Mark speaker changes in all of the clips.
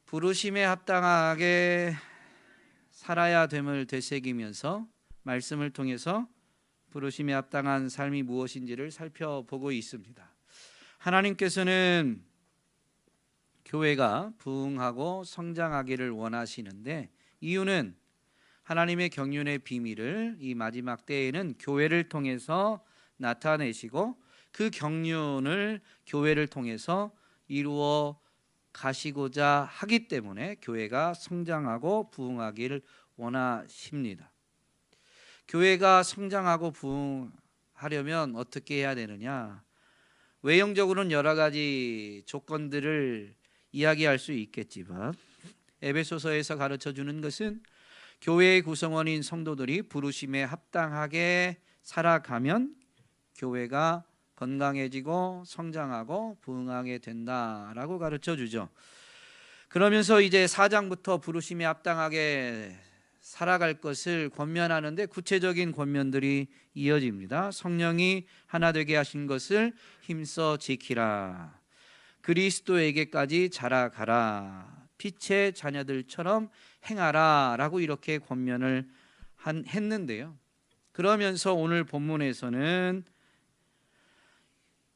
Speaker 1: 부르심에 합당하게 살아야 됨을 되새기면서 말씀을 통해서 부르심에 합당한 삶이 무엇인지를 살펴보고 있습니다. 하나님께서는 교회가 부흥하고 성장하기를 원하시는데, 이유는 하나님의 경륜의 비밀을 이 마지막 때에는 교회를 통해서 나타내시고 그 경륜을 교회를 통해서 이루어 가시고자 하기 때문에 교회가 성장하고 부흥하기를 원하십니다. 교회가 성장하고 부흥하려면 어떻게 해야 되느냐? 외형적으로는 여러 가지 조건들을 이야기할 수 있겠지만, 에베소서에서 가르쳐 주는 것은 교회의 구성원인 성도들이 부르심에 합당하게 살아가면 교회가 건강해지고 성장하고 부흥하게 된다라고 가르쳐 주죠. 그러면서 이제 4장부터 부르심에 합당하게 살아갈 것을 권면하는데 구체적인 권면들이 이어집니다. 성령이 하나 되게 하신 것을 힘써 지키라. 그리스도에게까지 자라가라. 빛의 자녀들처럼 행하라 라고 이렇게 권면을 했는데요. 그러면서 오늘 본문에서는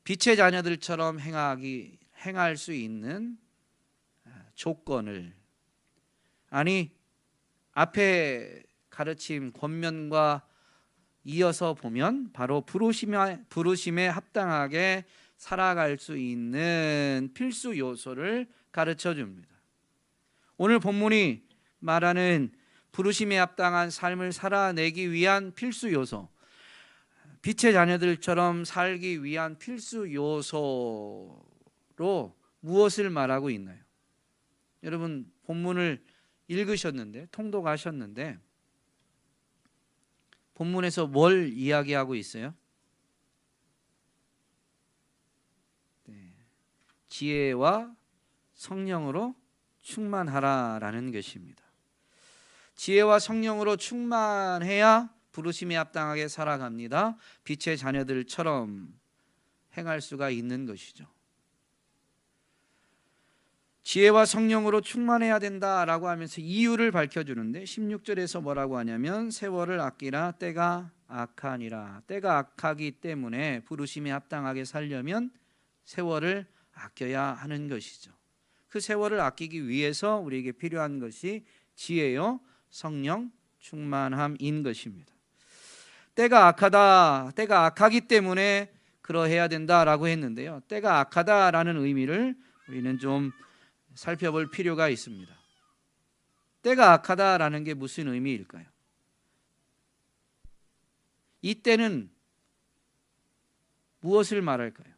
Speaker 1: 빛의 자녀들처럼 행할 수 있는 조건을, 앞에 가르침 권면과 이어서 보면 바로 부르심에 합당하게 살아갈 수 있는 필수 요소를 가르쳐 줍니다. 오늘 본문이 말하는 부르심에 합당한 삶을 살아내기 위한 필수 요소, 빛의 자녀들처럼 살기 위한 필수 요소로 무엇을 말하고 있나요? 여러분 본문을 읽으셨는데, 통독하셨는데 본문에서 뭘 이야기하고 있어요? 지혜와 성령으로 충만하라라는 것입니다. 지혜와 성령으로 충만해야 부르심에 합당하게 살아갑니다. 빛의 자녀들처럼 행할 수가 있는 것이죠. 지혜와 성령으로 충만해야 된다라고 하면서 이유를 밝혀주는데 16절에서 뭐라고 하냐면 세월을 아끼라 때가 악하니라. 때가 악하기 때문에 부르심에 합당하게 살려면 세월을 아껴야 하는 것이죠. 그 세월을 아끼기 위해서 우리에게 필요한 것이 지혜요 성령 충만함인 것입니다. 때가 악하다, 때가 악하기 때문에 그러해야 된다라고 했는데요, 때가 악하다라는 의미를 우리는 좀 살펴볼 필요가 있습니다. 때가 악하다라는 게 무슨 의미일까요? 이 때는 무엇을 말할까요?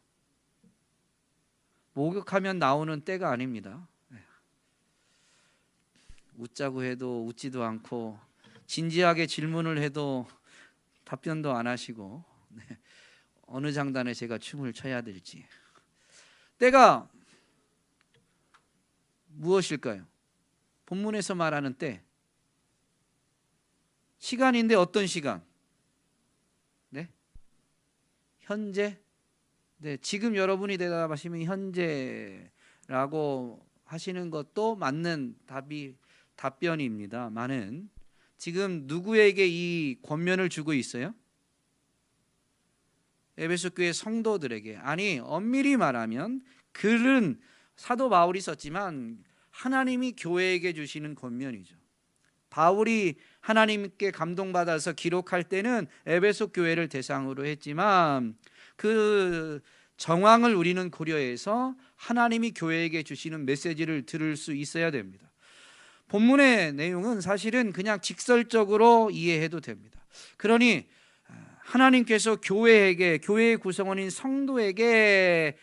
Speaker 1: 목욕하면 나오는 때가 아닙니다. 웃자고 해도 웃지도 않고, 진지하게 질문을 해도 답변도 안 하시고, 어느 장단에 제가 춤을 춰야 될지. 때가 무엇일까요? 본문에서 말하는 때, 시간인데 어떤 시간? 네? 현재? 네, 지금 여러분이 대답하시면 현재라고 하시는 것도 맞는 답변입니다만은 지금 누구에게 이 권면을 주고 있어요? 에베소 교회 성도들에게. 엄밀히 말하면 글은 사도 바울이 썼지만 하나님이 교회에게 주시는 권면이죠. 바울이 하나님께 감동받아서 기록할 때는 에베소 교회를 대상으로 했지만 그 정황을 우리는 고려해서 하나님이 교회에게 주시는 메시지를 들을 수 있어야 됩니다. 본문의 내용은 사실은 그냥 직설적으로 이해해도 됩니다. 그러니 하나님께서 교회에게, 교회의 구성원인 성도에게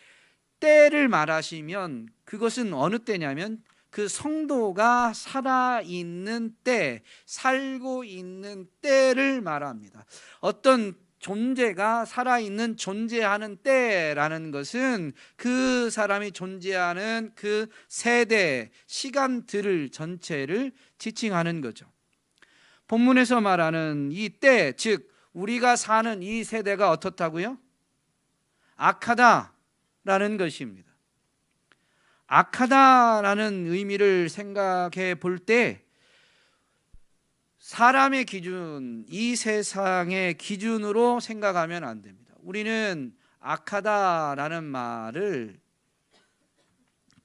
Speaker 1: 때를 말하시면 그것은 어느 때냐면 그 성도가 살아있는 때, 살고 있는 때를 말합니다. 어떤 존재가 살아있는, 존재하는 때라는 것은 그 사람이 존재하는 그 세대, 시간들을 전체를 지칭하는 거죠. 본문에서 말하는 이 때, 즉 우리가 사는 이 세대가 어떻다고요? 악하다라는 것입니다. 악하다라는 의미를 생각해 볼 때 사람의 기준, 이 세상의 기준으로 생각하면 안 됩니다. 우리는 악하다라는 말을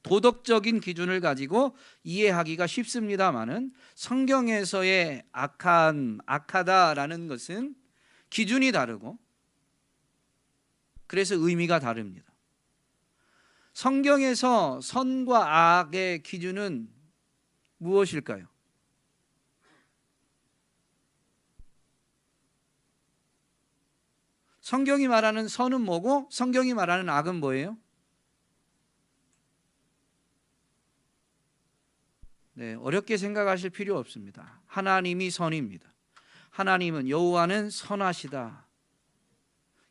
Speaker 1: 도덕적인 기준을 가지고 이해하기가 쉽습니다만은 성경에서의 악하다라는 것은 기준이 다르고 그래서 의미가 다릅니다. 성경에서 선과 악의 기준은 무엇일까요? 성경이 말하는 선은 뭐고 성경이 말하는 악은 뭐예요? 네, 어렵게 생각하실 필요 없습니다. 하나님이 선입니다. 하나님은 여호와는 선하시다.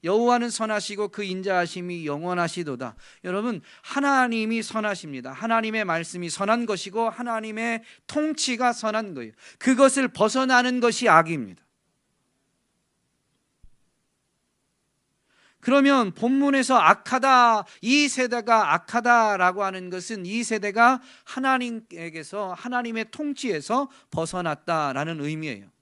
Speaker 1: 여호와는 선하시고 그 인자하심이 영원하시도다. 여러분, 하나님이 선하십니다. 하나님의 말씀이 선한 것이고 하나님의 통치가 선한 거예요. 그것을 벗어나는 것이 악입니다. 그러면 본문에서 악하다, 이 세대가 악하다라고 하는 것은 이 세대가 하나님에게서, 하나님의 통치에서 벗어났다라는 의미예요.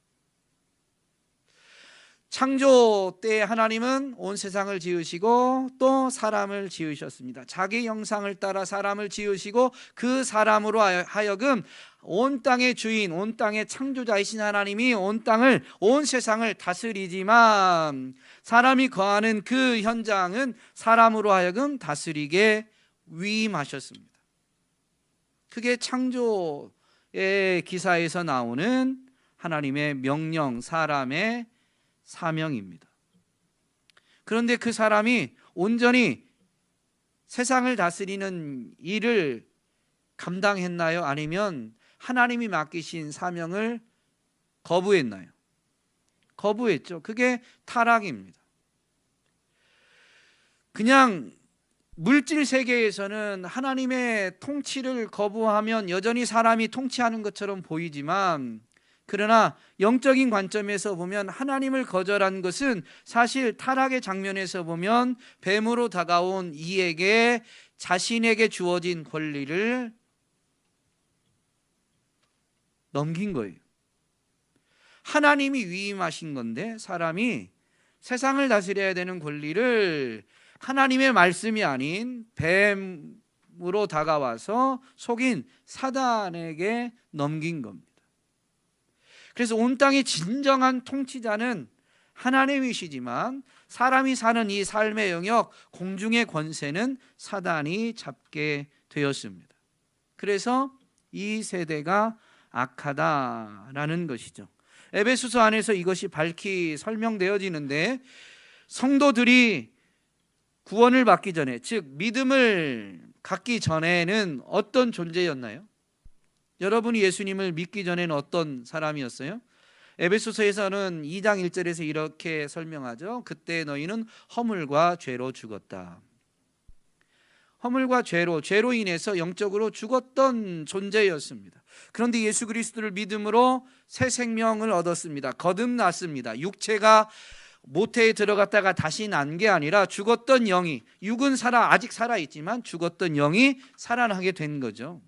Speaker 1: 창조 때 하나님은 온 세상을 지으시고 또 사람을 지으셨습니다. 자기 형상을 따라 사람을 지으시고 그 사람으로 하여금 온 땅의 주인, 온 땅의 창조자이신 하나님이 온 땅을, 온 세상을 다스리지만 사람이 거하는 그 현장은 사람으로 하여금 다스리게 위임하셨습니다. 그게 창조의 기사에서 나오는 하나님의 명령, 사람의 사명입니다. 그런데 그 사람이 온전히 세상을 다스리는 일을 감당했나요? 아니면 하나님이 맡기신 사명을 거부했나요? 거부했죠. 그게 타락입니다. 그냥 물질 세계에서는 하나님의 통치를 거부하면 여전히 사람이 통치하는 것처럼 보이지만, 그러나 영적인 관점에서 보면 하나님을 거절한 것은 사실 타락의 장면에서 보면 뱀으로 다가온 이에게 자신에게 주어진 권리를 넘긴 거예요. 하나님이 위임하신 건데 사람이 세상을 다스려야 되는 권리를 하나님의 말씀이 아닌 뱀으로 다가와서 속인 사단에게 넘긴 겁니다. 그래서 온 땅의 진정한 통치자는 하나님이시지만 사람이 사는 이 삶의 영역, 공중의 권세는 사단이 잡게 되었습니다. 그래서 이 세대가 악하다라는 것이죠. 에베소서 안에서 이것이 밝히 설명되어지는데, 성도들이 구원을 받기 전에, 즉 믿음을 갖기 전에는 어떤 존재였나요? 여러분이 예수님을 믿기 전에는 어떤 사람이었어요? 에베소서에서는 2장 1절에서 이렇게 설명하죠. 그때 너희는 허물과 죄로 죽었다. 허물과 죄로 인해서 영적으로 죽었던 존재였습니다. 그런데 예수 그리스도를 믿음으로 새 생명을 얻었습니다. 거듭났습니다. 육체가 모태에 들어갔다가 다시 난 게 아니라 죽었던 영이, 육은 아직 살아있지만 죽었던 영이 살아나게 된 거죠.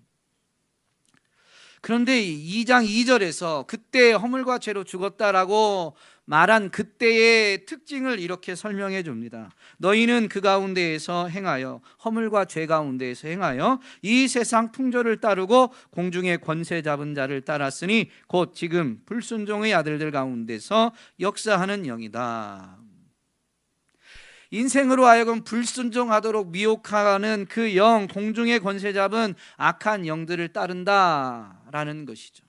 Speaker 1: 그런데 2장 2절에서 그때 허물과 죄로 죽었다라고 말한 그때의 특징을 이렇게 설명해 줍니다. 너희는 그 가운데에서 행하여, 허물과 죄 가운데에서 행하여 이 세상 풍조를 따르고 공중의 권세 잡은 자를 따랐으니 곧 지금 불순종의 아들들 가운데서 역사하는 영이다. 인생으로 하여금 불순종하도록 미혹하는 그 영, 공중의 권세 잡은 악한 영들을 따른다라는 것이죠.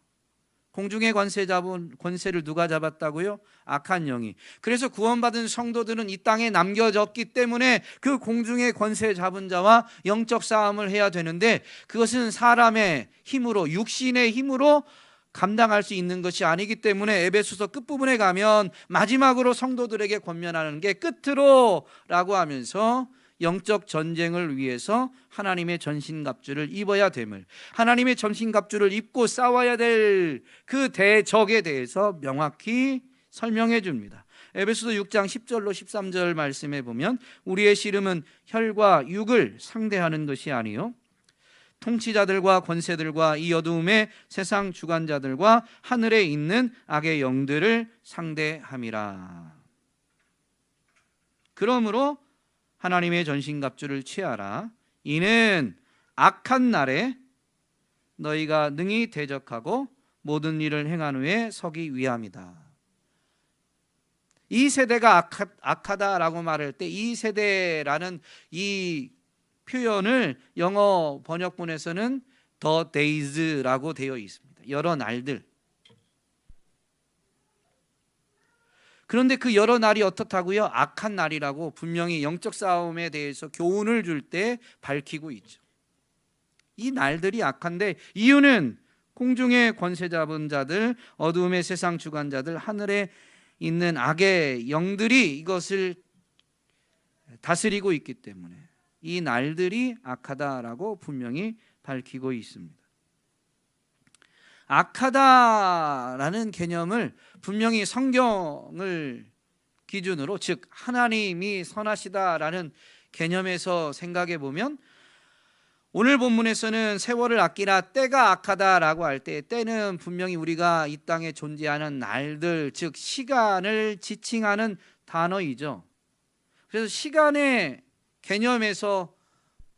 Speaker 1: 공중의 권세를 누가 잡았다고요? 악한 영이. 그래서 구원받은 성도들은 이 땅에 남겨졌기 때문에 그 공중의 권세 잡은 자와 영적 싸움을 해야 되는데, 그것은 사람의 힘으로, 육신의 힘으로 감당할 수 있는 것이 아니기 때문에 에베소서 끝부분에 가면 마지막으로 성도들에게 권면하는 게 끝으로 라고 하면서 영적 전쟁을 위해서 하나님의 전신갑주를 입어야 됨을, 하나님의 전신갑주를 입고 싸워야 될 그 대적에 대해서 명확히 설명해 줍니다. 에베소서 6장 10절로 13절 말씀에 보면 우리의 씨름은 혈과 육을 상대하는 것이 아니요 통치자들과 권세들과 이 어두움의 세상 주관자들과 하늘에 있는 악의 영들을 상대함이라. 그러므로 하나님의 전신갑주를 취하라. 이는 악한 날에 너희가 능히 대적하고 모든 일을 행한 후에 서기 위함이다. 이 세대가 악하다라고 말할 때 이 세대라는 이 표현을 영어 번역본에서는 the days라고 되어 있습니다. 여러 날들. 그런데 그 여러 날이 어떻다고요? 악한 날이라고 분명히 영적 싸움에 대해서 교훈을 줄 때 밝히고 있죠. 이 날들이 악한데 이유는 공중의 권세 잡은 자들, 어두움의 세상 주관자들, 하늘에 있는 악의 영들이 이것을 다스리고 있기 때문에 이 날들이 악하다라고 분명히 밝히고 있습니다. 악하다라는 개념을 분명히 성경을 기준으로, 즉 하나님이 선하시다라는 개념에서 생각해 보면 오늘 본문에서는 세월을 아끼라 때가 악하다라고 할 때 때는 분명히 우리가 이 땅에 존재하는 날들, 즉 시간을 지칭하는 단어이죠. 그래서 시간의 개념에서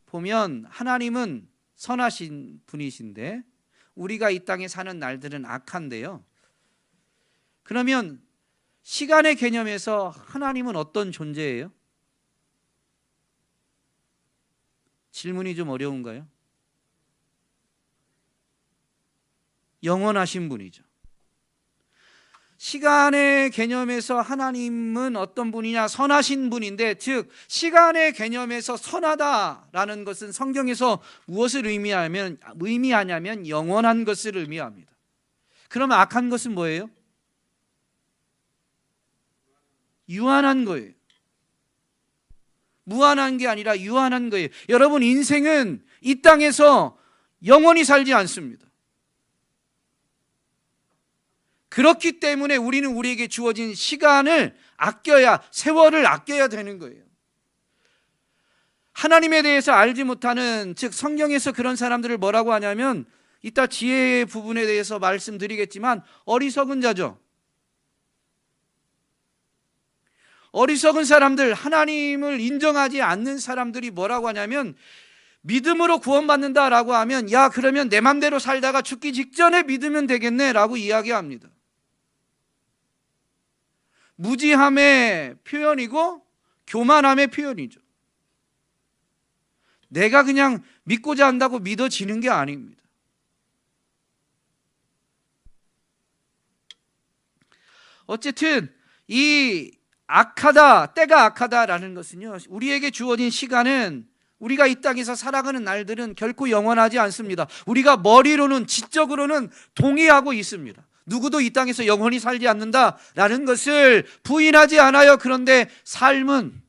Speaker 1: 보면 하나님은 선하신 분이신데 우리가 이 땅에 사는 날들은 악한데요. 그러면 시간의 개념에서 하나님은 어떤 존재예요? 질문이 좀 어려운가요? 영원하신 분이죠. 시간의 개념에서 하나님은 어떤 분이냐? 선하신 분인데, 즉 시간의 개념에서 선하다라는 것은 성경에서 무엇을 의미하냐면 영원한 것을 의미합니다. 그러면 악한 것은 뭐예요? 유한한 거예요. 무한한 게 아니라 유한한 거예요. 여러분, 인생은 이 땅에서 영원히 살지 않습니다. 그렇기 때문에 우리는 우리에게 주어진 시간을 아껴야, 세월을 아껴야 되는 거예요. 하나님에 대해서 알지 못하는, 즉 성경에서 그런 사람들을 뭐라고 하냐면, 이따 지혜의 부분에 대해서 말씀드리겠지만 어리석은 자죠. 어리석은 사람들, 하나님을 인정하지 않는 사람들이 뭐라고 하냐면, 믿음으로 구원받는다라고 하면 야, 그러면 내 맘대로 살다가 죽기 직전에 믿으면 되겠네 라고 이야기합니다. 무지함의 표현이고 교만함의 표현이죠. 내가 그냥 믿고자 한다고 믿어지는 게 아닙니다. 어쨌든 이 악하다, 때가 악하다라는 것은요, 우리에게 주어진 시간은, 우리가 이 땅에서 살아가는 날들은 결코 영원하지 않습니다. 우리가 머리로는, 지적으로는 동의하고 있습니다. 누구도 이 땅에서 영원히 살지 않는다라는 것을 부인하지 않아요. 그런데 삶은,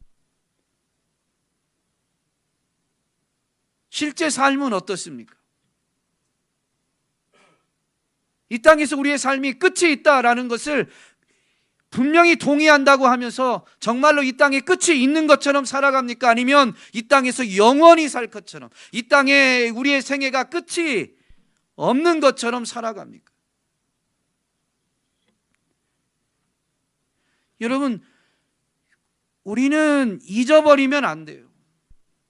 Speaker 1: 실제 삶은 어떻습니까? 이 땅에서 우리의 삶이 끝이 있다라는 것을 분명히 동의한다고 하면서 정말로 이 땅에 끝이 있는 것처럼 살아갑니까? 아니면 이 땅에서 영원히 살 것처럼, 이 땅에 우리의 생애가 끝이 없는 것처럼 살아갑니까? 여러분, 우리는 잊어버리면 안 돼요.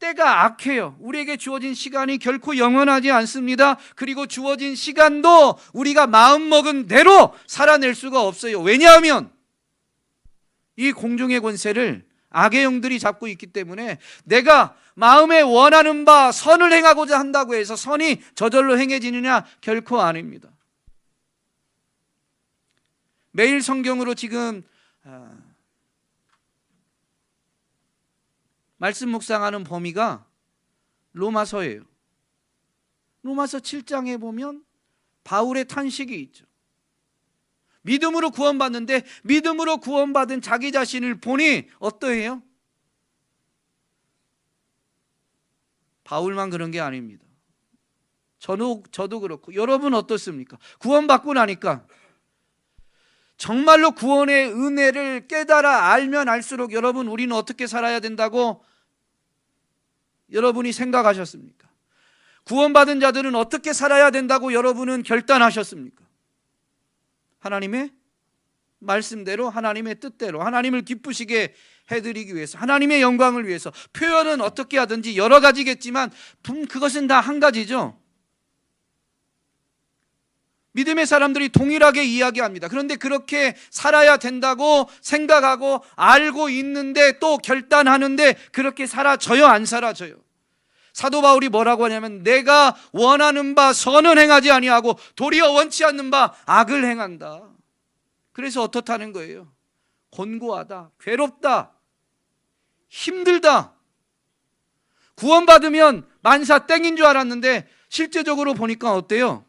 Speaker 1: 때가 악해요. 우리에게 주어진 시간이 결코 영원하지 않습니다. 그리고 주어진 시간도 우리가 마음먹은 대로 살아낼 수가 없어요. 왜냐하면 이 공중의 권세를 악의 영들이 잡고 있기 때문에 내가 마음에 원하는 바 선을 행하고자 한다고 해서 선이 저절로 행해지느냐? 결코 아닙니다. 매일 성경으로 지금 말씀 묵상하는 범위가 로마서예요. 로마서 7장에 보면 바울의 탄식이 있죠. 믿음으로 구원받는데 믿음으로 구원받은 자기 자신을 보니 어떠해요? 바울만 그런 게 아닙니다. 저도 그렇고 여러분 어떻습니까? 구원받고 나니까 정말로 구원의 은혜를 깨달아 알면 알수록 여러분, 우리는 어떻게 살아야 된다고 여러분이 생각하셨습니까? 구원받은 자들은 어떻게 살아야 된다고 여러분은 결단하셨습니까? 하나님의 말씀대로, 하나님의 뜻대로, 하나님을 기쁘시게 해드리기 위해서, 하나님의 영광을 위해서. 표현은 어떻게 하든지 여러 가지겠지만 그것은 다 한 가지죠. 믿음의 사람들이 동일하게 이야기합니다. 그런데 그렇게 살아야 된다고 생각하고 알고 있는데 또 결단하는데 그렇게 사라져요, 안 사라져요? 사도 바울이 뭐라고 하냐면 내가 원하는 바 선은 행하지 아니하고 도리어 원치 않는 바 악을 행한다. 그래서 어떻다는 거예요? 곤고하다, 괴롭다, 힘들다. 구원받으면 만사 땡인 줄 알았는데 실제적으로 보니까 어때요?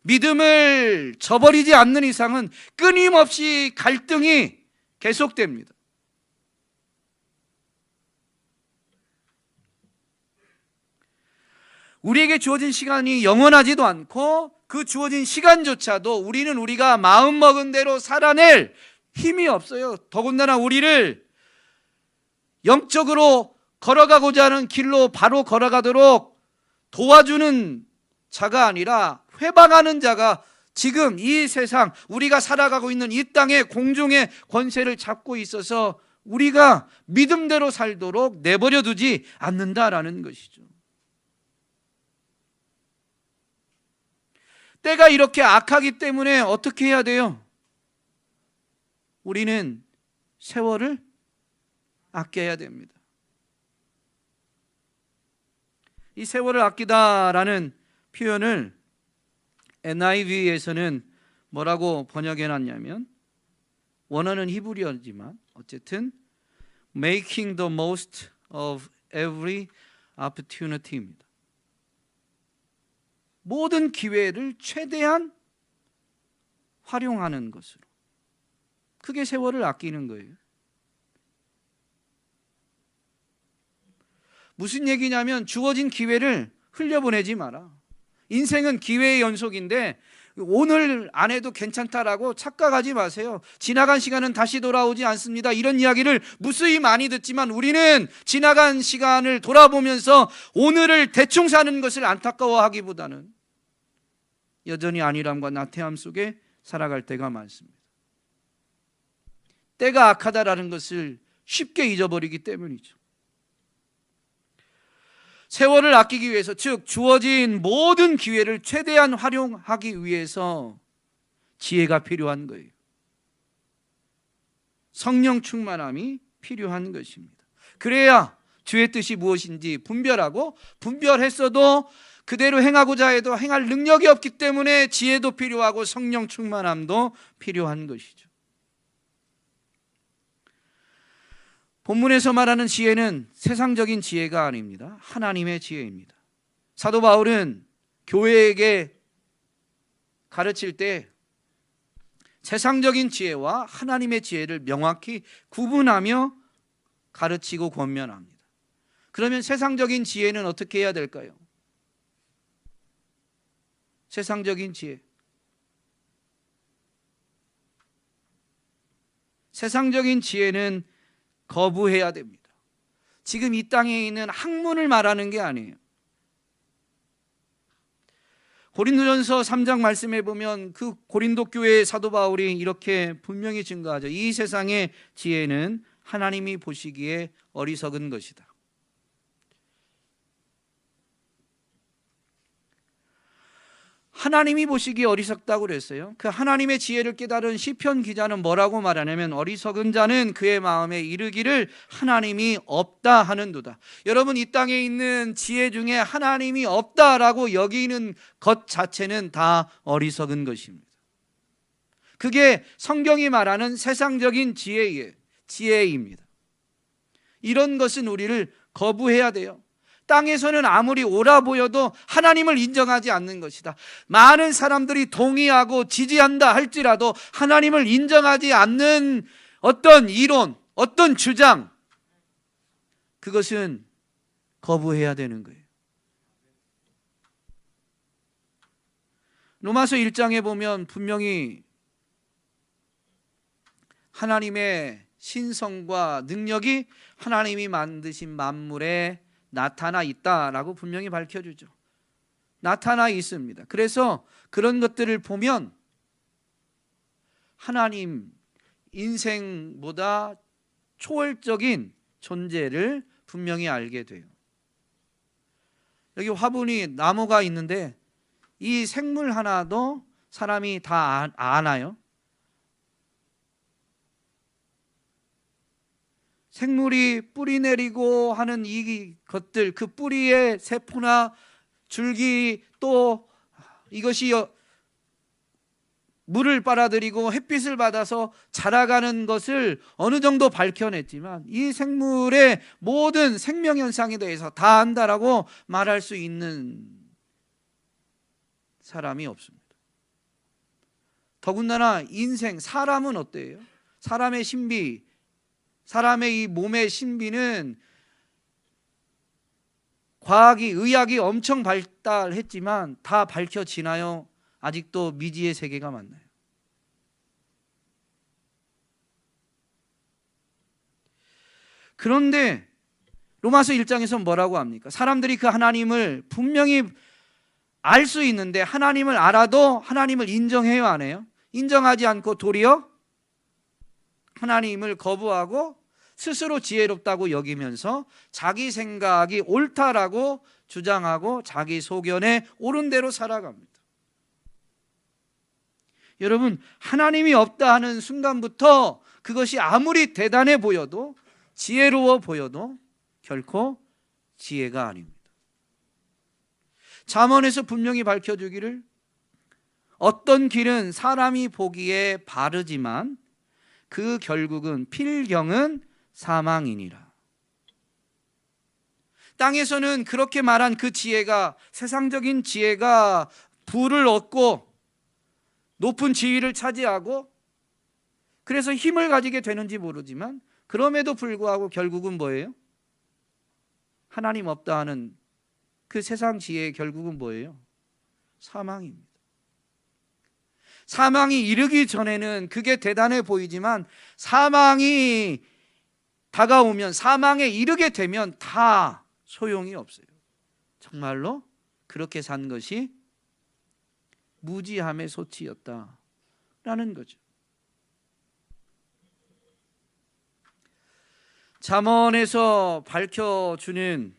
Speaker 1: 믿음을 저버리지 않는 이상은 끊임없이 갈등이 계속됩니다. 우리에게 주어진 시간이 영원하지도 않고 그 주어진 시간조차도 우리는 우리가 마음먹은 대로 살아낼 힘이 없어요. 더군다나 우리를 영적으로 걸어가고자 하는 길로 바로 걸어가도록 도와주는 자가 아니라 회방하는 자가 지금 이 세상, 우리가 살아가고 있는 이 땅의 공중의 권세를 잡고 있어서 우리가 믿음대로 살도록 내버려 두지 않는다라는 것이죠. 때가 이렇게 악하기 때문에 어떻게 해야 돼요? 우리는 세월을 아껴야 됩니다. 이 세월을 아끼다라는 표현을 NIV에서는 뭐라고 번역해 놨냐면, 원어는 히브리어지만 어쨌든 making the most of every opportunity입니다. 모든 기회를 최대한 활용하는 것으로. 그게 세월을 아끼는 거예요. 무슨 얘기냐면 주어진 기회를 흘려보내지 마라. 인생은 기회의 연속인데 오늘 안 해도 괜찮다라고 착각하지 마세요. 지나간 시간은 다시 돌아오지 않습니다. 이런 이야기를 무수히 많이 듣지만 우리는 지나간 시간을 돌아보면서 오늘을 대충 사는 것을 안타까워하기보다는 여전히 안일함과 나태함 속에 살아갈 때가 많습니다. 때가 악하다라는 것을 쉽게 잊어버리기 때문이죠. 세월을 아끼기 위해서, 즉 주어진 모든 기회를 최대한 활용하기 위해서 지혜가 필요한 거예요. 성령 충만함이 필요한 것입니다. 그래야 주의 뜻이 무엇인지 분별하고, 분별했어도 그대로 행하고자 해도 행할 능력이 없기 때문에 지혜도 필요하고 성령 충만함도 필요한 것이죠. 본문에서 말하는 지혜는 세상적인 지혜가 아닙니다. 하나님의 지혜입니다. 사도 바울은 교회에게 가르칠 때 세상적인 지혜와 하나님의 지혜를 명확히 구분하며 가르치고 권면합니다. 그러면 세상적인 지혜는 어떻게 해야 될까요? 세상적인 지혜. 세상적인 지혜는 거부해야 됩니다. 지금 이 땅에 있는 학문을 말하는 게 아니에요. 고린도전서 3장 말씀해 보면 그 고린도 교회의 사도 바울이 이렇게 분명히 증거하죠. 이 세상의 지혜는 하나님이 보시기에 어리석은 것이다. 하나님이 보시기에 어리석다고 그랬어요. 그 하나님의 지혜를 깨달은 시편 기자는 뭐라고 말하냐면, 어리석은 자는 그의 마음에 이르기를 하나님이 없다 하는도다. 여러분, 이 땅에 있는 지혜 중에 하나님이 없다라고 여기는 것 자체는 다 어리석은 것입니다. 그게 성경이 말하는 세상적인 지혜입니다. 이런 것은 우리를 거부해야 돼요. 땅에서는 아무리 옳아 보여도 하나님을 인정하지 않는 것이다. 많은 사람들이 동의하고 지지한다 할지라도 하나님을 인정하지 않는 어떤 이론, 어떤 주장, 그것은 거부해야 되는 거예요. 로마서 1장에 보면 분명히 하나님의 신성과 능력이 하나님이 만드신 만물에 나타나 있다라고 분명히 밝혀주죠. 나타나 있습니다. 그래서 그런 것들을 보면 하나님 인생보다 초월적인 존재를 분명히 알게 돼요. 여기 화분이 나무가 있는데 이 생물 하나도 사람이 다 아나요? 생물이 뿌리 내리고 하는 이 것들, 그 뿌리의 세포나 줄기, 또 이것이 물을 빨아들이고 햇빛을 받아서 자라가는 것을 어느 정도 밝혀냈지만 이 생물의 모든 생명 현상에 대해서 다 안다라고 말할 수 있는 사람이 없습니다. 더군다나 인생, 사람은 어때요? 사람의 신비, 사람의 이 몸의 신비는 과학이, 의학이 엄청 발달했지만 다 밝혀지나요? 아직도 미지의 세계가 많나요? 그런데 로마서 1장에서 뭐라고 합니까? 사람들이 그 하나님을 분명히 알 수 있는데 하나님을 알아도 하나님을 인정해요, 안 해요? 인정하지 않고 도리어 하나님을 거부하고 스스로 지혜롭다고 여기면서 자기 생각이 옳다라고 주장하고 자기 소견에 옳은 대로 살아갑니다. 여러분, 하나님이 없다 하는 순간부터 그것이 아무리 대단해 보여도, 지혜로워 보여도 결코 지혜가 아닙니다. 잠언에서 분명히 밝혀주기를 어떤 길은 사람이 보기에 바르지만 그 결국은 필경은 사망이니라. 땅에서는 그렇게 말한 그 지혜가, 세상적인 지혜가 부를 얻고 높은 지위를 차지하고 그래서 힘을 가지게 되는지 모르지만 그럼에도 불구하고 결국은 뭐예요? 하나님 없다 하는 그 세상 지혜의 결국은 뭐예요? 사망입니다. 사망이 이르기 전에는 그게 대단해 보이지만 사망이 다가오면, 사망에 이르게 되면 다 소용이 없어요. 정말로 그렇게 산 것이 무지함의 소치였다라는 거죠. 잠언에서 밝혀주는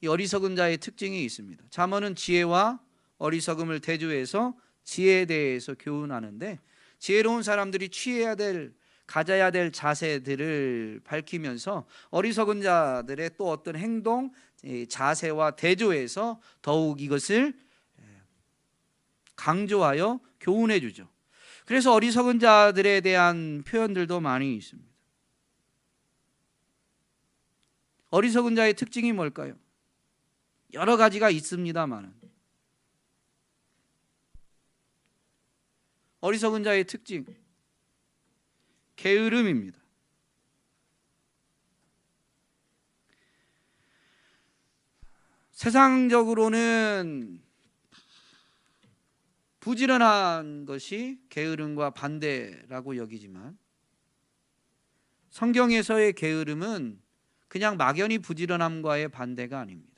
Speaker 1: 이 어리석은 자의 특징이 있습니다. 잠언은 지혜와 어리석음을 대조해서 지혜에 대해서 교훈하는데, 지혜로운 사람들이 취해야 될, 가져야 될 자세들을 밝히면서 어리석은 자들의 또 어떤 행동, 자세와 대조해서 더욱 이것을 강조하여 교훈해 주죠. 그래서 어리석은 자들에 대한 표현들도 많이 있습니다. 어리석은 자의 특징이 뭘까요? 여러 가지가 있습니다만 어리석은 자의 특징, 게으름입니다. 세상적으로는 부지런한 것이 게으름과 반대라고 여기지만 성경에서의 게으름은 그냥 막연히 부지런함과의 반대가 아닙니다.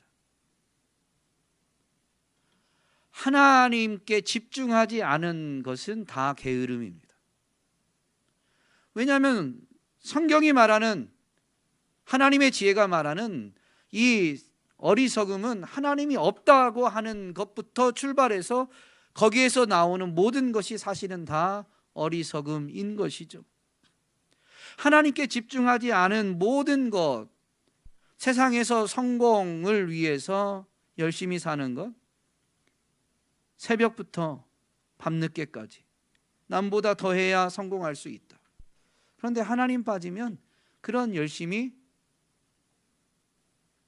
Speaker 1: 하나님께 집중하지 않은 것은 다 게으름입니다. 왜냐하면 성경이 말하는, 하나님의 지혜가 말하는 이 어리석음은 하나님이 없다고 하는 것부터 출발해서 거기에서 나오는 모든 것이 사실은 다 어리석음인 것이죠. 하나님께 집중하지 않은 모든 것, 세상에서 성공을 위해서 열심히 사는 것, 새벽부터 밤늦게까지 남보다 더해야 성공할 수 있다. 그런데 하나님 빠지면 그런 열심이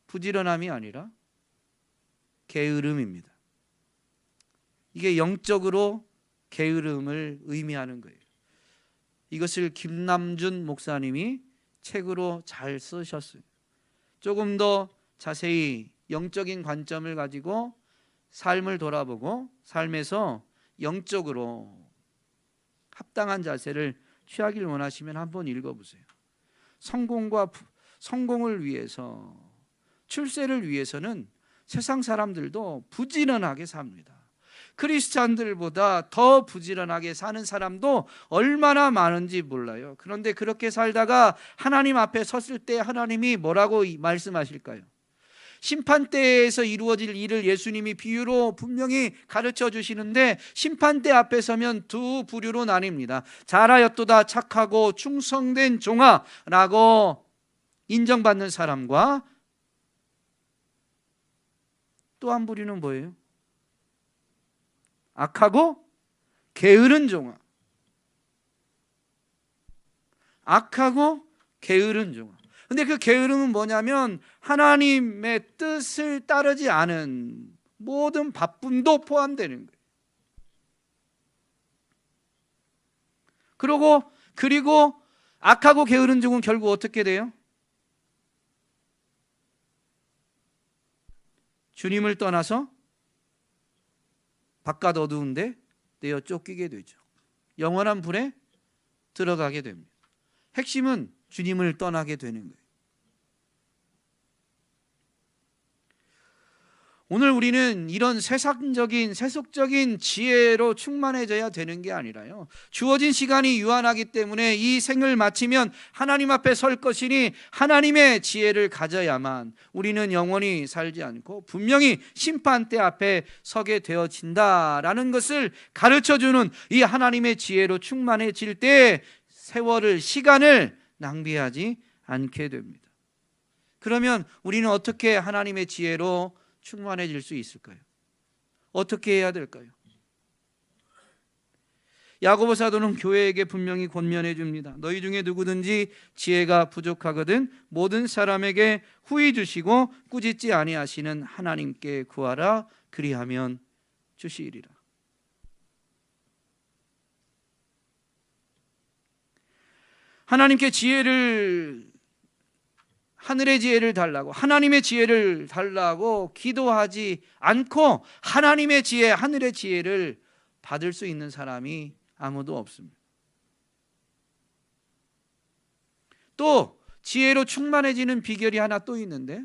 Speaker 1: 부지런함이 아니라 게으름입니다. 이게 영적으로 게으름을 의미하는 거예요. 이것을 김남준 목사님이 책으로 잘 쓰셨어요. 조금 더 자세히 영적인 관점을 가지고 삶을 돌아보고 삶에서 영적으로 합당한 자세를 취하길 원하시면 한번 읽어보세요. 성공을 위해서, 출세를 위해서는 세상 사람들도 부지런하게 삽니다. 크리스찬들보다 더 부지런하게 사는 사람도 얼마나 많은지 몰라요. 그런데 그렇게 살다가 하나님 앞에 섰을 때 하나님이 뭐라고 말씀하실까요? 심판대에서 이루어질 일을 예수님이 비유로 분명히 가르쳐 주시는데, 심판대 앞에 서면 두 부류로 나뉩니다. 잘하였도다 착하고 충성된 종아라고 인정받는 사람과, 또 한 부류는 뭐예요? 악하고 게으른 종아. 악하고 게으른 종아. 근데 그 게으름은 뭐냐면 하나님의 뜻을 따르지 않은 모든 바쁨도 포함되는 거예요. 그리고 악하고 게으른 종은 결국 어떻게 돼요? 주님을 떠나서 바깥 어두운데 내어 쫓기게 되죠. 영원한 불에 들어가게 됩니다. 핵심은 주님을 떠나게 되는 거예요. 오늘 우리는 이런 세속적인 지혜로 충만해져야 되는 게 아니라요, 주어진 시간이 유한하기 때문에 이 생을 마치면 하나님 앞에 설 것이니 하나님의 지혜를 가져야만 우리는 영원히 살지 않고 분명히 심판대 앞에 서게 되어진다라는 것을 가르쳐주는 이 하나님의 지혜로 충만해질 때 시간을 낭비하지 않게 됩니다. 그러면 우리는 어떻게 하나님의 지혜로 충만해질 수 있을까요? 어떻게 해야 될까요? 야고보 사도는 교회에게 분명히 권면해 줍니다. 너희 중에 누구든지 지혜가 부족하거든 모든 사람에게 후히 주시고 꾸짖지 아니하시는 하나님께 구하라. 그리하면 주시리라. 하나님께 하늘의 지혜를 달라고, 하나님의 지혜를 달라고 기도하지 않고 하나님의 지혜, 하늘의 지혜를 받을 수 있는 사람이 아무도 없습니다. 또 지혜로 충만해지는 비결이 하나 또 있는데,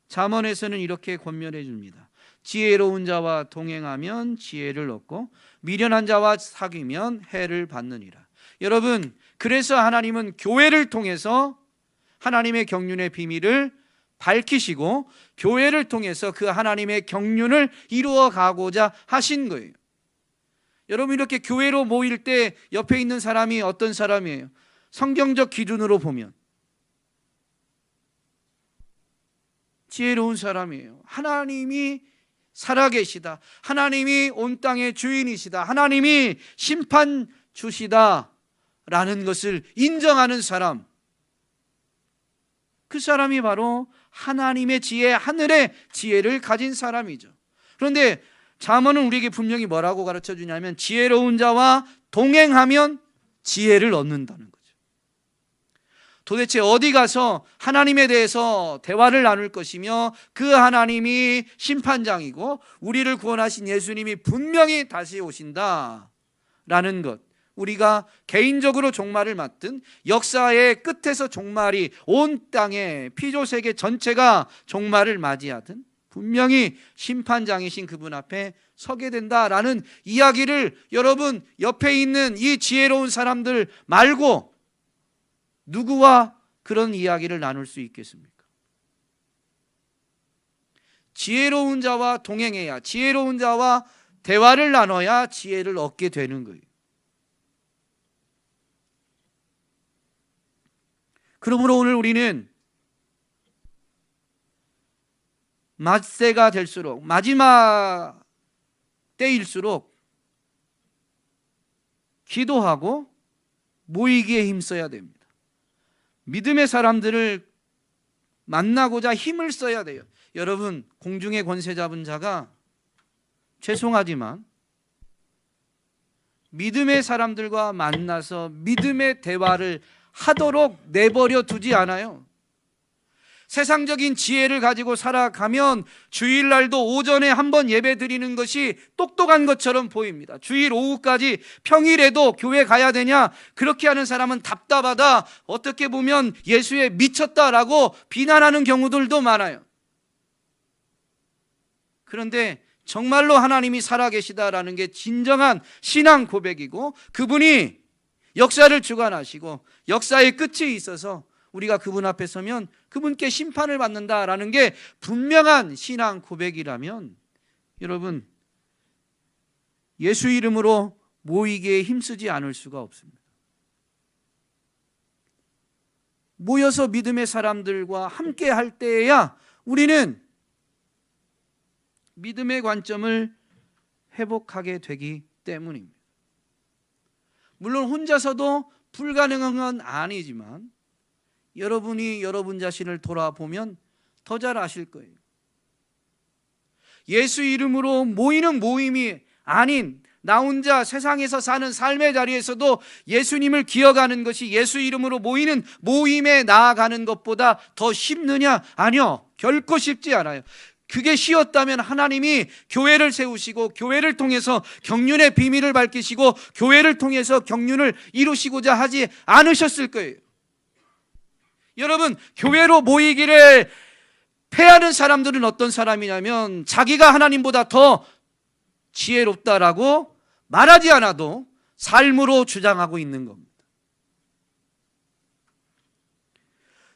Speaker 1: 잠언에서는 이렇게 권면해 줍니다. 지혜로운 자와 동행하면 지혜를 얻고 미련한 자와 사귀면 해를 받느니라. 여러분, 그래서 하나님은 교회를 통해서 하나님의 경륜의 비밀을 밝히시고 교회를 통해서 그 하나님의 경륜을 이루어 가고자 하신 거예요. 여러분, 이렇게 교회로 모일 때 옆에 있는 사람이 어떤 사람이에요? 성경적 기준으로 보면 지혜로운 사람이에요. 하나님이 살아계시다, 하나님이 온 땅의 주인이시다, 하나님이 심판 주시다 라는 것을 인정하는 사람, 그 사람이 바로 하나님의 지혜, 하늘의 지혜를 가진 사람이죠. 그런데 잠언은 우리에게 분명히 뭐라고 가르쳐 주냐면 지혜로운 자와 동행하면 지혜를 얻는다는 거죠. 도대체 어디 가서 하나님에 대해서 대화를 나눌 것이며 그 하나님이 심판장이고 우리를 구원하신 예수님이 분명히 다시 오신다라는 것, 우리가 개인적으로 종말을 맞든 역사의 끝에서 종말이 온 땅의 피조세계 전체가 종말을 맞이하든 분명히 심판장이신 그분 앞에 서게 된다라는 이야기를 여러분 옆에 있는 이 지혜로운 사람들 말고 누구와 그런 이야기를 나눌 수 있겠습니까? 지혜로운 자와 동행해야, 지혜로운 자와 대화를 나눠야 지혜를 얻게 되는 거예요. 그러므로 오늘 우리는 맞세가 될수록, 마지막 때일수록 기도하고 모이기에 힘써야 됩니다. 믿음의 사람들을 만나고자 힘을 써야 돼요. 여러분, 공중의 권세 잡은 자가 죄송하지만 믿음의 사람들과 만나서 믿음의 대화를 하도록 내버려 두지 않아요. 세상적인 지혜를 가지고 살아가면 주일날도 오전에 한번 예배 드리는 것이 똑똑한 것처럼 보입니다. 주일 오후까지 평일에도 교회 가야 되냐? 그렇게 하는 사람은 답답하다, 어떻게 보면 예수에 미쳤다라고 비난하는 경우들도 많아요. 그런데 정말로 하나님이 살아계시다라는 게 진정한 신앙 고백이고, 그분이 역사를 주관하시고 역사의 끝이 있어서 우리가 그분 앞에 서면 그분께 심판을 받는다라는 게 분명한 신앙 고백이라면, 여러분, 예수 이름으로 모이기에 힘쓰지 않을 수가 없습니다. 모여서 믿음의 사람들과 함께 할 때에야 우리는 믿음의 관점을 회복하게 되기 때문입니다. 물론 혼자서도 불가능한 건 아니지만 여러분이 여러분 자신을 돌아보면 더 잘 아실 거예요. 예수 이름으로 모이는 모임이 아닌 나 혼자 세상에서 사는 삶의 자리에서도 예수님을 기억하는 것이 예수 이름으로 모이는 모임에 나아가는 것보다 더 쉽느냐? 아니요, 결코 쉽지 않아요. 그게 쉬웠다면 하나님이 교회를 세우시고 교회를 통해서 경륜의 비밀을 밝히시고 교회를 통해서 경륜을 이루시고자 하지 않으셨을 거예요. 여러분, 교회로 모이기를 패하는 사람들은 어떤 사람이냐면 자기가 하나님보다 더 지혜롭다라고 말하지 않아도 삶으로 주장하고 있는 겁니다.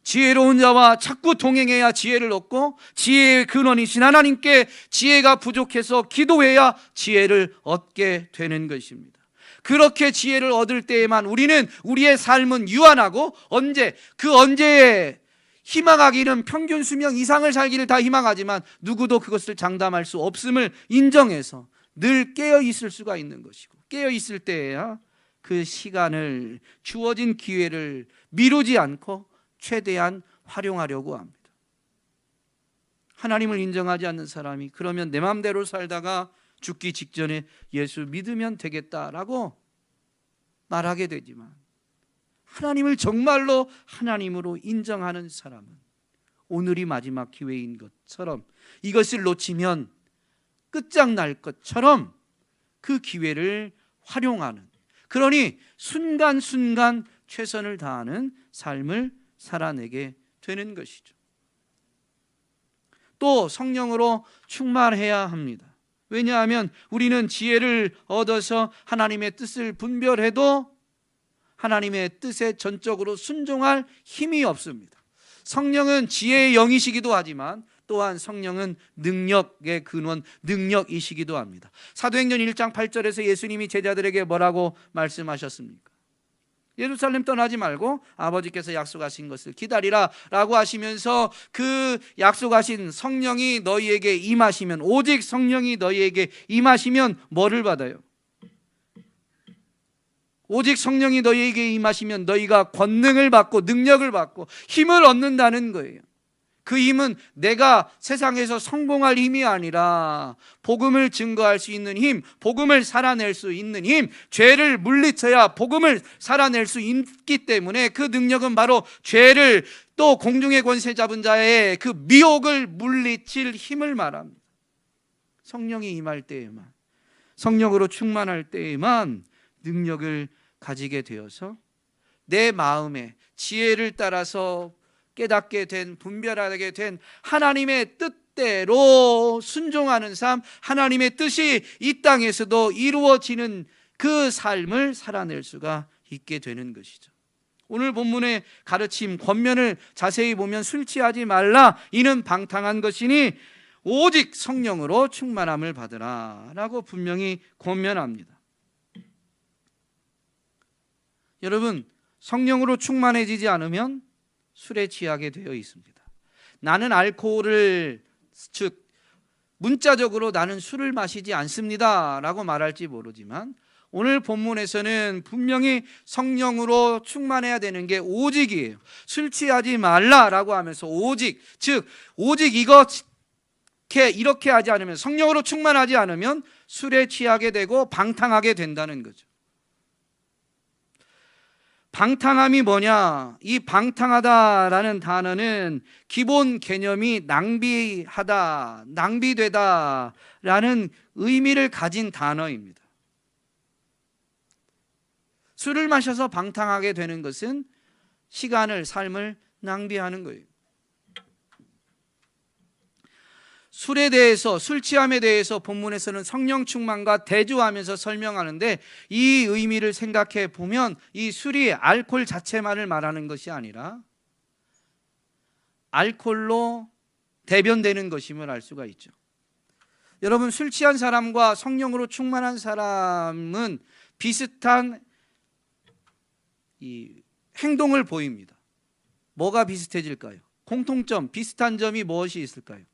Speaker 1: 지혜로운 자와 자꾸 동행해야 지혜를 얻고, 지혜의 근원이신 하나님께 지혜가 부족해서 기도해야 지혜를 얻게 되는 것입니다. 그렇게 지혜를 얻을 때에만 우리는 우리의 삶은 유한하고, 언제에 희망하기는 평균 수명 이상을 살기를 다 희망하지만 누구도 그것을 장담할 수 없음을 인정해서 늘 깨어 있을 수가 있는 것이고, 깨어 있을 때에야 그 시간을, 주어진 기회를 미루지 않고 최대한 활용하려고 합니다. 하나님을 인정하지 않는 사람이 그러면 내 마음대로 살다가 죽기 직전에 예수 믿으면 되겠다라고 말하게 되지만, 하나님을 정말로 하나님으로 인정하는 사람은 오늘이 마지막 기회인 것처럼, 이것을 놓치면 끝장날 것처럼 그 기회를 활용하는, 그러니 순간순간 최선을 다하는 삶을 살아내게 되는 것이죠. 또 성령으로 충만해야 합니다. 왜냐하면 우리는 지혜를 얻어서 하나님의 뜻을 분별해도 하나님의 뜻에 전적으로 순종할 힘이 없습니다. 성령은 지혜의 영이시기도 하지만 또한 성령은 능력의 근원, 능력이시기도 합니다. 사도행전 1장 8절에서 예수님이 제자들에게 뭐라고 말씀하셨습니까? 예루살렘 떠나지 말고 아버지께서 약속하신 것을 기다리라 라고 하시면서, 그 약속하신 성령이 너희에게 임하시면, 오직 성령이 너희에게 임하시면 뭐를 받아요? 오직 성령이 너희에게 임하시면 너희가 권능을 받고 능력을 받고 힘을 얻는다는 거예요. 그 힘은 내가 세상에서 성공할 힘이 아니라 복음을 증거할 수 있는 힘, 복음을 살아낼 수 있는 힘, 죄를 물리쳐야 복음을 살아낼 수 있기 때문에 그 능력은 바로 죄를, 또 공중의 권세 잡은 자의 그 미혹을 물리칠 힘을 말합니다. 성령이 임할 때에만, 성령으로 충만할 때에만 능력을 가지게 되어서 내 마음에 지혜를 따라서 깨닫게 된, 분별하게 된 하나님의 뜻대로 순종하는 삶, 하나님의 뜻이 이 땅에서도 이루어지는 그 삶을 살아낼 수가 있게 되는 것이죠. 오늘 본문의 가르침, 권면을 자세히 보면 술 취하지 말라, 이는 방탕한 것이니 오직 성령으로 충만함을 받으라 라고 분명히 권면합니다. 여러분, 성령으로 충만해지지 않으면 술에 취하게 되어 있습니다. 나는 알코올을, 즉 문자적으로 나는 술을 마시지 않습니다 라고 말할지 모르지만, 오늘 본문에서는 분명히 성령으로 충만해야 되는 게 오직이에요. 술 취하지 말라라고 하면서 오직, 즉 오직 이렇게 하지 않으면, 성령으로 충만하지 않으면 술에 취하게 되고 방탕하게 된다는 거죠. 방탕함이 뭐냐? 이 방탕하다라는 단어는 기본 개념이 낭비하다, 낭비되다라는 의미를 가진 단어입니다. 술을 마셔서 방탕하게 되는 것은 시간을, 삶을 낭비하는 거예요. 술에 대해서, 술 취함에 대해서 본문에서는 성령 충만과 대조하면서 설명하는데, 이 의미를 생각해 보면 이 술이 알코올 자체만을 말하는 것이 아니라 알코올로 대변되는 것임을 알 수가 있죠. 여러분, 술 취한 사람과 성령으로 충만한 사람은 비슷한 이 행동을 보입니다. 뭐가 비슷해질까요? 공통점, 비슷한 점이 무엇이 있을까요?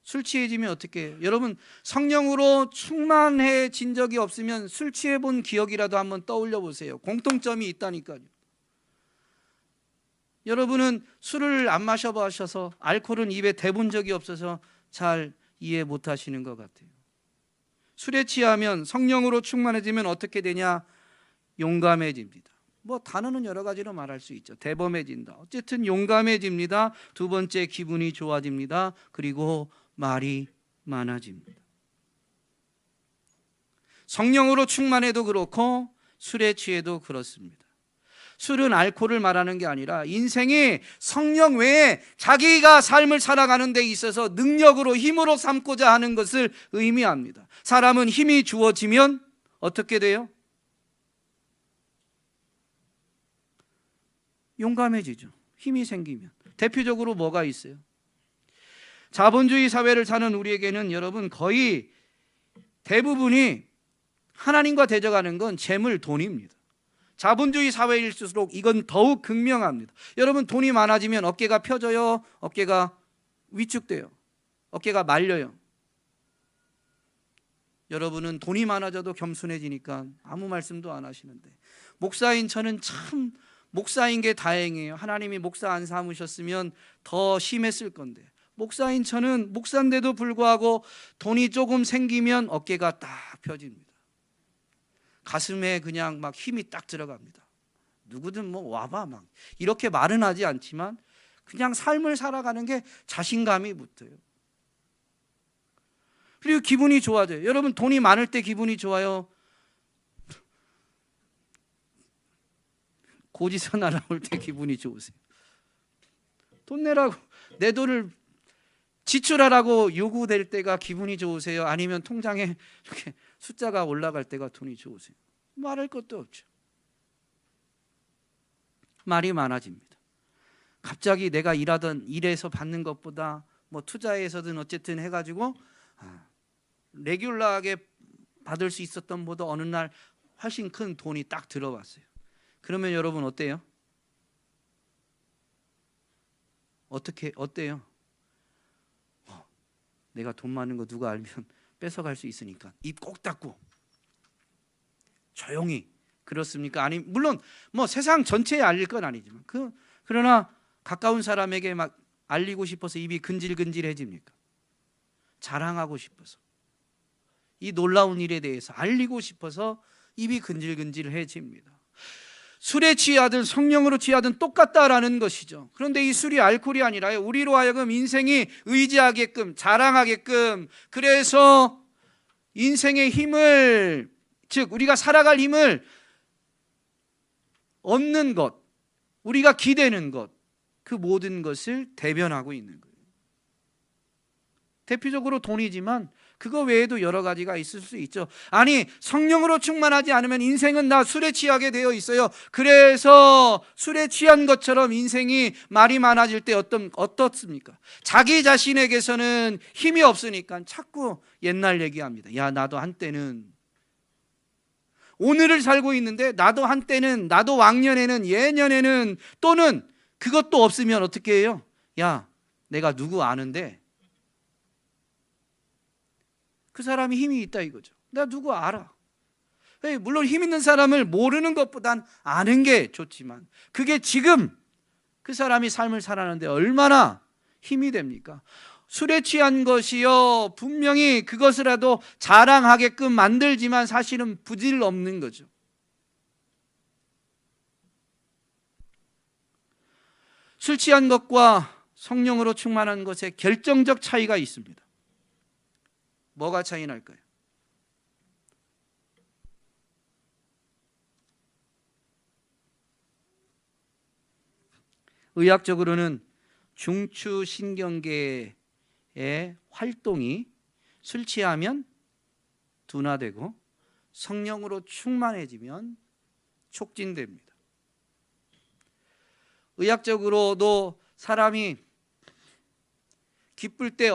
Speaker 1: 술 취해지면 어떻게 해요? 여러분, 성령으로 충만해진 적이 없으면 술 취해본 기억이라도 한번 떠올려 보세요. 공통점이 있다니까요. 여러분은 술을 안 마셔보셔서, 알코올은 입에 대본 적이 없어서 잘 이해 못 하시는 것 같아요. 술에 취하면, 성령으로 충만해지면 어떻게 되냐? 용감해집니다. 뭐 단어는 여러 가지로 말할 수 있죠. 대범해진다. 어쨌든 용감해집니다. 두 번째, 기분이 좋아집니다. 그리고 말이 많아집니다. 성령으로 충만해도 그렇고 술에 취해도 그렇습니다. 술은 알코올을 말하는 게 아니라 인생이 성령 외에 자기가 삶을 살아가는 데 있어서 능력으로, 힘으로 삼고자 하는 것을 의미합니다. 사람은 힘이 주어지면 어떻게 돼요? 용감해지죠. 힘이 생기면. 대표적으로 뭐가 있어요? 자본주의 사회를 사는 우리에게는 여러분, 거의 대부분이 하나님과 대적하는 건 재물, 돈입니다. 자본주의 사회일수록 이건 더욱 극명합니다. 여러분, 돈이 많아지면 어깨가 펴져요? 어깨가 위축돼요? 어깨가 말려요? 여러분은 돈이 많아져도 겸손해지니까 아무 말씀도 안 하시는데, 목사인 저는 참 목사인 게 다행이에요. 하나님이 목사 안 삼으셨으면 더 심했을 건데, 목사인 저는 목사인데도 불구하고 돈이 조금 생기면 어깨가 딱 펴집니다. 가슴에 그냥 막 힘이 딱 들어갑니다. 누구든 뭐 와봐 막 이렇게 말은 하지 않지만 그냥 삶을 살아가는 게 자신감이 붙어요. 그리고 기분이 좋아져요. 여러분, 돈이 많을 때 기분이 좋아요? 고지서 날아올 때 기분이 좋으세요? 돈 내라고, 내 돈을 지출하라고 요구될 때가 기분이 좋으세요? 아니면 통장에 이렇게 숫자가 올라갈 때가 돈이 좋으세요? 말할 것도 없죠. 말이 많아집니다. 갑자기 내가 일하던 일에서 받는 것보다 뭐 투자에서든 어쨌든 해가지고 레귤러하게 받을 수 있었던 보다 어느 날 훨씬 큰 돈이 딱 들어왔어요. 그러면 여러분 어때요? 어때요? 내가 돈 많은 거 누가 알면 뺏어갈 수 있으니까 입 꼭 닫고 조용히. 그렇습니까? 아니, 물론 뭐 세상 전체에 알릴 건 아니지만 그러나 가까운 사람에게 막 알리고 싶어서 입이 근질근질해집니까? 자랑하고 싶어서, 이 놀라운 일에 대해서 알리고 싶어서 입이 근질근질해집니다. 술에 취하든 성령으로 취하든 똑같다라는 것이죠. 그런데 이 술이 알코올이 아니라 우리로 하여금 인생이 의지하게끔, 자랑하게끔, 그래서 인생의 힘을, 즉 우리가 살아갈 힘을 얻는 것, 우리가 기대는 것, 그 모든 것을 대변하고 있는 거예요. 대표적으로 돈이지만 그거 외에도 여러 가지가 있을 수 있죠. 아니, 성령으로 충만하지 않으면 인생은 나 술에 취하게 되어 있어요. 그래서 술에 취한 것처럼 인생이 말이 많아질 때 어떻습니까? 자기 자신에게서는 힘이 없으니까 자꾸 옛날 얘기합니다. 야, 나도 한때는, 오늘을 살고 있는데 나도 한때는, 나도 왕년에는, 예년에는, 또는 그것도 없으면 어떻게 해요? 야, 내가 누구 아는데 그 사람이 힘이 있다 이거죠. 나 누구 알아. 물론 힘 있는 사람을 모르는 것보단 아는 게 좋지만 그게 지금 그 사람이 삶을 살아가는데 얼마나 힘이 됩니까? 술에 취한 것이요 분명히 그것이라도 자랑하게끔 만들지만 사실은 부질 없는 거죠. 술 취한 것과 성령으로 충만한 것에 결정적 차이가 있습니다. 뭐가 차이 날까요? 의학적으로는 중추신경계의 활동이 술 취하면 둔화되고 성령으로 충만해지면 촉진됩니다. 의학적으로도 사람이 기쁠 때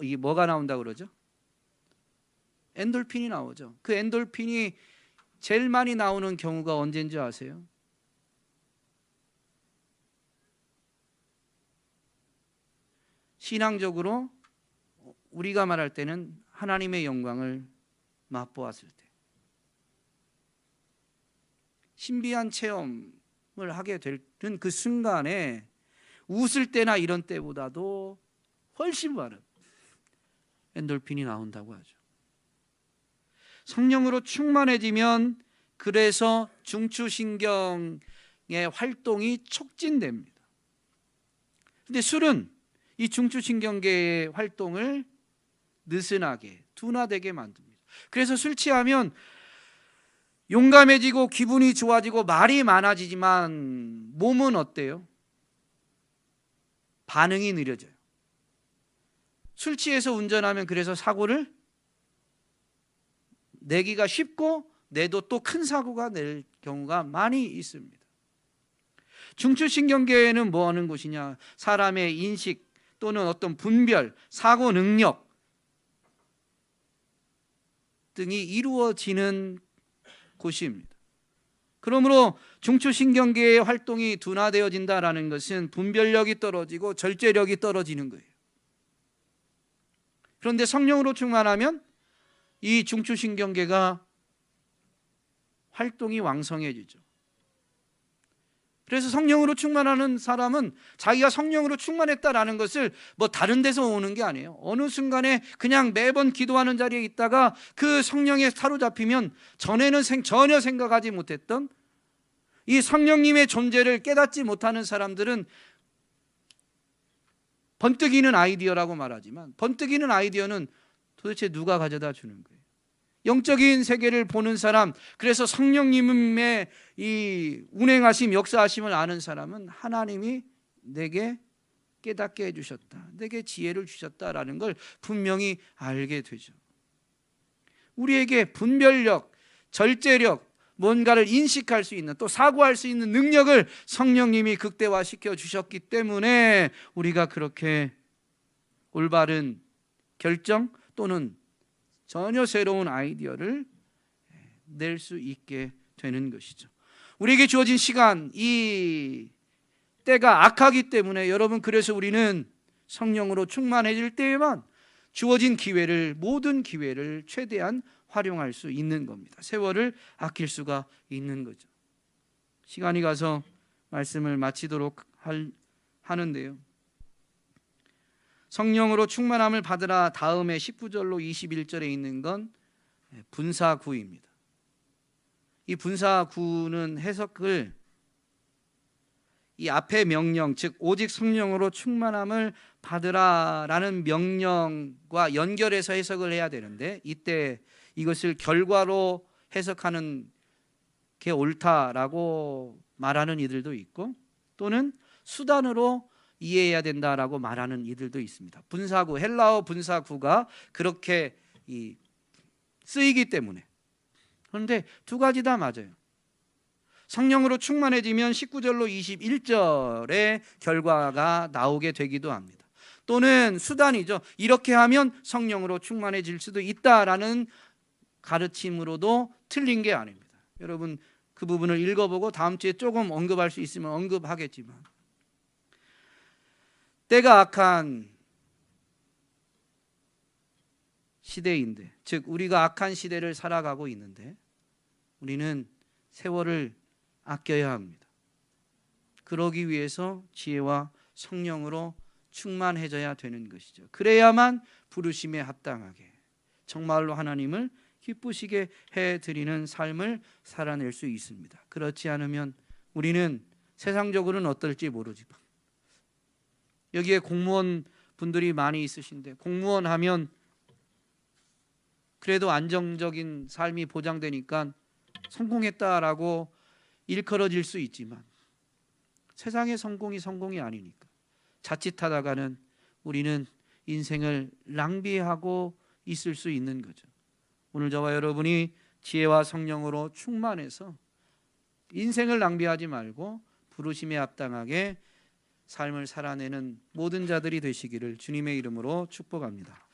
Speaker 1: 이게 뭐가 나온다고 그러죠? 엔돌핀이 나오죠. 그 엔돌핀이 제일 많이 나오는 경우가 언제인지 아세요? 신앙적으로 우리가 말할 때는 하나님의 영광을 맛보았을 때, 신비한 체험을 하게 되는 그 순간에 웃을 때나 이런 때보다도 훨씬 많은 엔돌핀이 나온다고 하죠. 성령으로 충만해지면 그래서 중추신경의 활동이 촉진됩니다. 근데 술은 이 중추신경계의 활동을 느슨하게 둔화되게 만듭니다. 그래서 술 취하면 용감해지고 기분이 좋아지고 말이 많아지지만 몸은 어때요? 반응이 느려져요. 술 취해서 운전하면 그래서 사고를 내기가 쉽고 내도 또 큰 사고가 낼 경우가 많이 있습니다. 중추신경계는 뭐 하는 곳이냐? 사람의 인식 또는 어떤 분별, 사고 능력 등이 이루어지는 곳입니다. 그러므로 중추신경계의 활동이 둔화되어진다는 것은 분별력이 떨어지고 절제력이 떨어지는 거예요. 그런데 성령으로 충만하면 이 중추신경계가 활동이 왕성해지죠. 그래서 성령으로 충만하는 사람은 자기가 성령으로 충만했다라는 것을 뭐 다른 데서 오는 게 아니에요. 어느 순간에 그냥 매번 기도하는 자리에 있다가 그 성령에 사로잡히면 전에는 전혀 생각하지 못했던 이 성령님의 존재를 깨닫지 못하는 사람들은 번뜩이는 아이디어라고 말하지만 번뜩이는 아이디어는 도대체 누가 가져다 주는 거예요? 영적인 세계를 보는 사람, 그래서 성령님의 이 운행하심, 역사하심을 아는 사람은 하나님이 내게 깨닫게 해주셨다, 내게 지혜를 주셨다라는 걸 분명히 알게 되죠. 우리에게 분별력, 절제력, 뭔가를 인식할 수 있는, 또 사고할 수 있는 능력을 성령님이 극대화시켜 주셨기 때문에 우리가 그렇게 올바른 결정 또는 전혀 새로운 아이디어를 낼 수 있게 되는 것이죠. 우리에게 주어진 시간, 이 때가 악하기 때문에 여러분, 그래서 우리는 성령으로 충만해질 때에만 주어진 기회를, 모든 기회를 최대한 활용할 수 있는 겁니다. 세월을 아낄 수가 있는 거죠. 시간이 가서 말씀을 마치도록 하는데요, 성령으로 충만함을 받으라 다음에 19절로 21절에 있는 건 분사구입니다. 이 분사구는 해석을 이 앞의 명령, 즉 오직 성령으로 충만함을 받으라라는 명령과 연결해서 해석을 해야 되는데, 이때 이것을 결과로 해석하는 게 옳다라고 말하는 이들도 있고, 또는 수단으로 이해해야 된다라고 말하는 이들도 있습니다. 분사구, 헬라어 분사구가 그렇게 쓰이기 때문에. 그런데 두 가지 다 맞아요. 성령으로 충만해지면 19절로 21절의 결과가 나오게 되기도 합니다. 또는 수단이죠. 이렇게 하면 성령으로 충만해질 수도 있다라는 가르침으로도 틀린 게 아닙니다. 여러분, 그 부분을 읽어보고 다음 주에 조금 언급할 수 있으면 언급하겠지만, 때가 악한 시대인데, 즉 우리가 악한 시대를 살아가고 있는데 우리는 세월을 아껴야 합니다. 그러기 위해서 지혜와 성령으로 충만해져야 되는 것이죠. 그래야만 부르심에 합당하게 정말로 하나님을 기쁘시게 해드리는 삶을 살아낼 수 있습니다. 그렇지 않으면 우리는 세상적으로는 어떨지 모르지만, 여기에 공무원 분들이 많이 있으신데 공무원 하면 그래도 안정적인 삶이 보장되니까 성공했다라고 일컬어질 수 있지만, 세상의 성공이 아니니까 자칫하다가는 우리는 인생을 낭비하고 있을 수 있는 거죠. 오늘 저와 여러분이 지혜와 성령으로 충만해서 인생을 낭비하지 말고 부르심에 합당하게 삶을 살아내는 모든 자들이 되시기를 주님의 이름으로 축복합니다.